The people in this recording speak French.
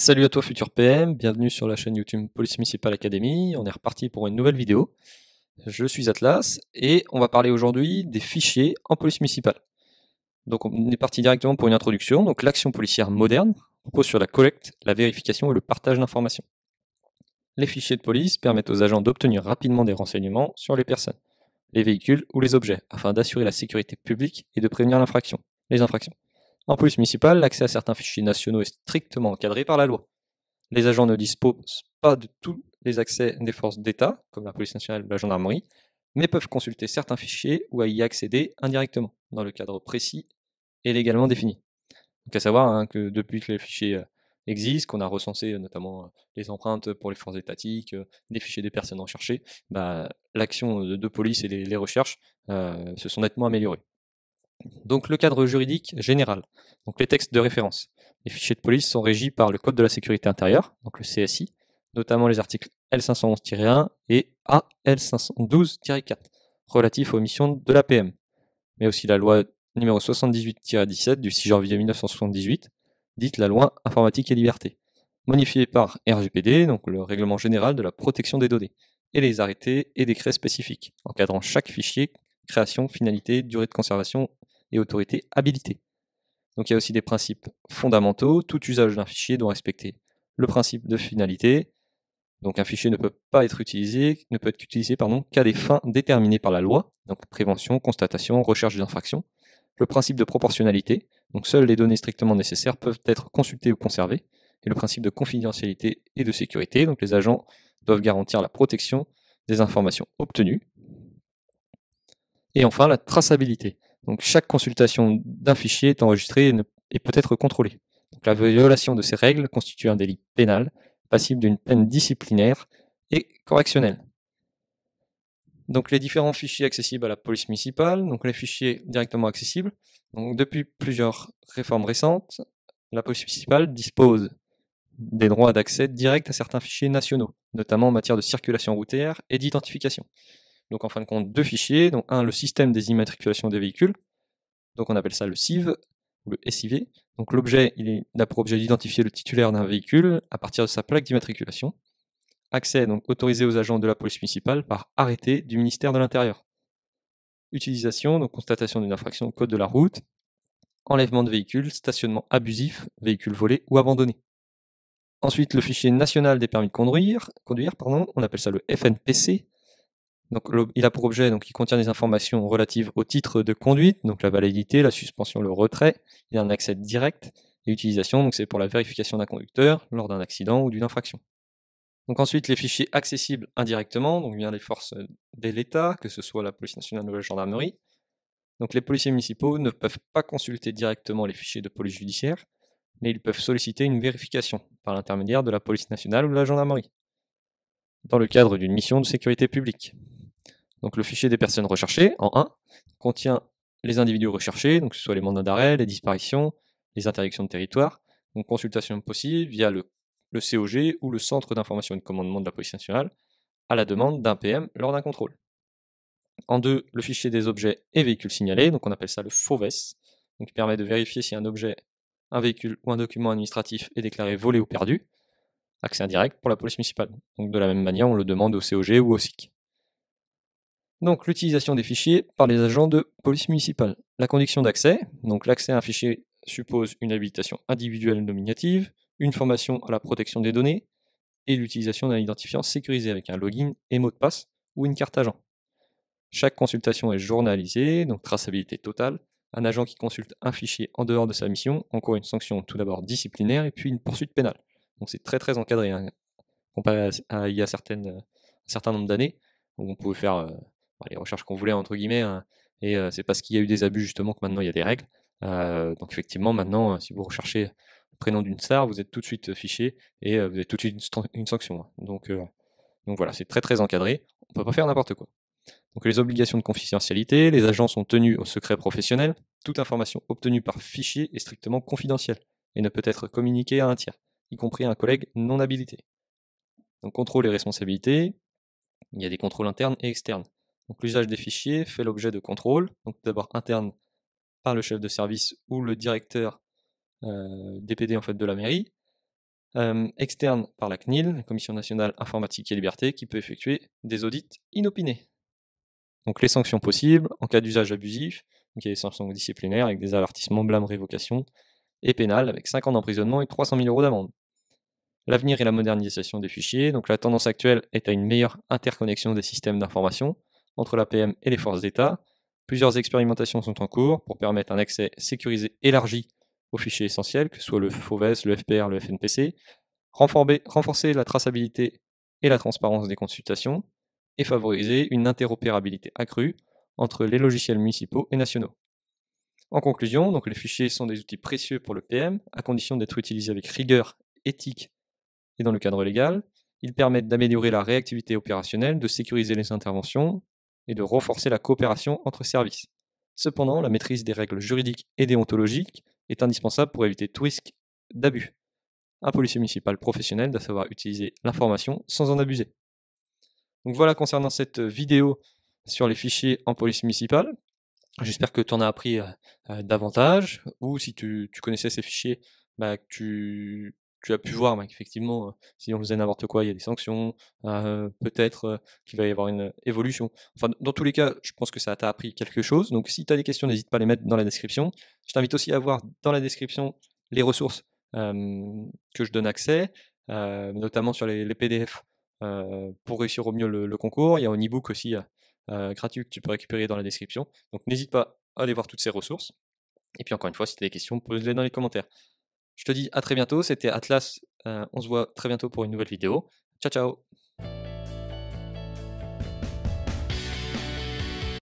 Salut à toi futur PM, bienvenue sur la chaîne YouTube Police Municipale Academy. On est reparti pour une nouvelle vidéo. Je suis Atlas et on va parler aujourd'hui des fichiers en police municipale. Donc on est parti directement pour une introduction. Donc l'action policière moderne repose sur la collecte, la vérification et le partage d'informations. Les fichiers de police permettent aux agents d'obtenir rapidement des renseignements sur les personnes, les véhicules ou les objets, afin d'assurer la sécurité publique et de prévenir les infractions. En police municipale, l'accès à certains fichiers nationaux est strictement encadré par la loi. Les agents ne disposent pas de tous les accès des forces d'État, comme la police nationale ou la gendarmerie, mais peuvent consulter certains fichiers ou à y accéder indirectement, dans le cadre précis et légalement défini. Donc à savoir que depuis que les fichiers existent, qu'on a recensé notamment les empreintes pour les forces étatiques, les fichiers des personnes recherchées, l'action de police et les recherches se sont nettement améliorées. Donc le cadre juridique général, donc les textes de référence. Les fichiers de police sont régis par le Code de la sécurité intérieure, donc le CSI, notamment les articles L511-1 et AL512-4, relatifs aux missions de l'APM, mais aussi la loi numéro 78-17 du 6 janvier 1978, dite la loi informatique et liberté, modifiée par RGPD, donc le règlement général de la protection des données, et les arrêtés et décrets spécifiques, encadrant chaque fichier, création, finalité, durée de conservation et autorité habilitée. Donc il y a aussi des principes fondamentaux. Tout usage d'un fichier doit respecter le principe de finalité. Donc un fichier ne peut être utilisé qu'à des fins déterminées par la loi, donc prévention, constatation, recherche des infractions. Le principe de proportionnalité, donc seules les données strictement nécessaires peuvent être consultées ou conservées. Et le principe de confidentialité et de sécurité, donc les agents doivent garantir la protection des informations obtenues. Et enfin, la traçabilité. Donc chaque consultation d'un fichier est enregistrée et peut être contrôlée. Donc la violation de ces règles constitue un délit pénal, passible d'une peine disciplinaire et correctionnelle. Donc les différents fichiers accessibles à la police municipale, donc les fichiers directement accessibles. Donc depuis plusieurs réformes récentes, la police municipale dispose des droits d'accès direct à certains fichiers nationaux, notamment en matière de circulation routière et d'identification. Donc en fin de compte, deux fichiers, donc un, le système des immatriculations des véhicules, donc on appelle ça le SIV, ou le SIV. Donc l'objet, il a pour objet d'identifier le titulaire d'un véhicule à partir de sa plaque d'immatriculation. Accès donc autorisé aux agents de la police municipale par arrêté du ministère de l'Intérieur. Utilisation, donc constatation d'une infraction au code de la route, enlèvement de véhicules, stationnement abusif, véhicules volés ou abandonnés. Ensuite, le fichier national des permis de conduire, on appelle ça le FNPC. Donc, il a pour objet, il contient des informations relatives au titre de conduite, donc la validité, la suspension, le retrait. Il a un accès direct et utilisation, donc c'est pour la vérification d'un conducteur lors d'un accident ou d'une infraction. Donc ensuite, les fichiers accessibles indirectement, donc via les forces de l'État, que ce soit la police nationale ou la gendarmerie. Donc les policiers municipaux ne peuvent pas consulter directement les fichiers de police judiciaire, mais ils peuvent solliciter une vérification par l'intermédiaire de la police nationale ou de la gendarmerie, dans le cadre d'une mission de sécurité publique. Donc le fichier des personnes recherchées, en 1, contient les individus recherchés, donc que ce soit les mandats d'arrêt, les disparitions, les interdictions de territoire, donc consultation possible via le COG ou le Centre d'information et de commandement de la police nationale, à la demande d'un PM lors d'un contrôle. En 2, le fichier des objets et véhicules signalés, donc on appelle ça le FOVES, donc qui permet de vérifier si un objet, un véhicule ou un document administratif est déclaré volé ou perdu. Accès indirect pour la police municipale. Donc de la même manière, on le demande au COG ou au SIC. Donc l'utilisation des fichiers par les agents de police municipale. La condition d'accès, donc l'accès à un fichier suppose une habilitation individuelle nominative, une formation à la protection des données et l'utilisation d'un identifiant sécurisé avec un login et mot de passe ou une carte agent. Chaque consultation est journalisée, donc traçabilité totale. Un agent qui consulte un fichier en dehors de sa mission encourt une sanction tout d'abord disciplinaire et puis une poursuite pénale. Donc c'est très très encadré, comparé à il y a un certain nombre d'années où on pouvait faire les recherches qu'on voulait entre guillemets, et c'est parce qu'il y a eu des abus justement que maintenant il y a des règles. Donc effectivement maintenant, si vous recherchez le prénom d'une star, vous êtes tout de suite fiché et vous avez tout de suite une sanction. Donc voilà, c'est très très encadré, on peut pas faire n'importe quoi. Donc les obligations de confidentialité, les agents sont tenus au secret professionnel, toute information obtenue par fichier est strictement confidentielle et ne peut être communiquée à un tiers, y compris à un collègue non habilité. Donc contrôle et responsabilité, il y a des contrôles internes et externes. Donc l'usage des fichiers fait l'objet de contrôles, donc d'abord interne par le chef de service ou le directeur DPD en fait de la mairie, externe par la CNIL, la Commission nationale informatique et liberté, qui peut effectuer des audits inopinés. Donc les sanctions possibles, en cas d'usage abusif, donc il y a des sanctions disciplinaires avec des avertissements, blâmes, révocation, et pénales avec 5 ans d'emprisonnement et 300 000 € d'amende. L'avenir et la modernisation des fichiers, donc la tendance actuelle est à une meilleure interconnexion des systèmes d'information entre l'APM et les forces d'État. Plusieurs expérimentations sont en cours pour permettre un accès sécurisé élargi aux fichiers essentiels, que ce soit le FOVES, le FPR, le FNPC, renforcer la traçabilité et la transparence des consultations, et favoriser une interopérabilité accrue entre les logiciels municipaux et nationaux. En conclusion, donc les fichiers sont des outils précieux pour le PM, à condition d'être utilisés avec rigueur, éthique et dans le cadre légal. Ils permettent d'améliorer la réactivité opérationnelle, de sécuriser les interventions et de renforcer la coopération entre services. Cependant, la maîtrise des règles juridiques et déontologiques est indispensable pour éviter tout risque d'abus. Un policier municipal professionnel doit savoir utiliser l'information sans en abuser. Donc voilà concernant cette vidéo sur les fichiers en police municipale. J'espère que tu en as appris davantage, ou si tu connaissais ces fichiers, que tu as pu voir qu'effectivement, si on faisait n'importe quoi, il y a des sanctions, peut-être qu'il va y avoir une évolution. Enfin, dans tous les cas, je pense que ça t'a appris quelque chose. Donc si tu as des questions, n'hésite pas à les mettre dans la description. Je t'invite aussi à voir dans la description les ressources que je donne accès, notamment sur les PDF pour réussir au mieux le concours. Il y a un e-book aussi gratuit que tu peux récupérer dans la description. Donc n'hésite pas à aller voir toutes ces ressources. Et puis encore une fois, si tu as des questions, pose-les dans les commentaires. Je te dis à très bientôt, c'était Atlas, on se voit très bientôt pour une nouvelle vidéo. Ciao ciao.